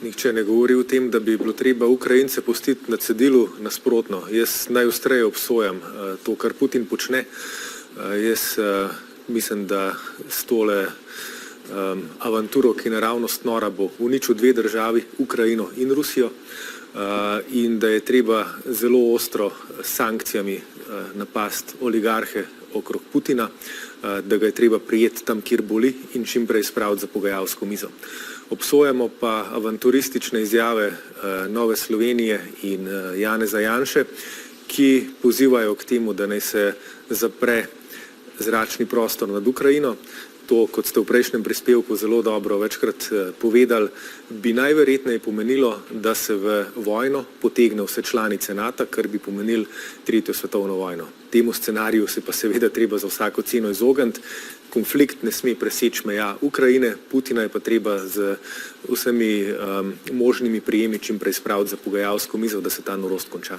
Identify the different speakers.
Speaker 1: nihče ne govori o tem, da bi bilo treba Ukrajince pustiti na cedilu, nasprotno. Jaz najostreje obsojam to, kar Putin počne. Jaz mislim, da s tole avanturo, ki naravnost nora, bo uničil dve državi, Ukrajino in Rusijo, in da je treba zelo ostro s sankcijami napast oligarhe okrog Putina, da ga je treba prijeti tam, kjer boli in čim prej spraviti za pogajalsko mizo. Obsojamo pa avanturistične izjave Nove Slovenije in Janeza Janše, ki pozivajo k temu, da naj se zapre zračni prostor nad Ukrajino. To, kot ste v prejšnjem prispevku zelo dobro večkrat povedali, bi najverjetneje pomenilo, da se v vojno potegne vse članice NATO, kar bi pomenil tretjo svetovno vojno. Temu scenariju se pa seveda treba za vsako ceno izogniti. Konflikt ne sme preseči meja Ukrajine, Putina je pa treba z vsemi možnimi prijemi čim prej spraviti za pogajalsko mizo, da se ta norost konča.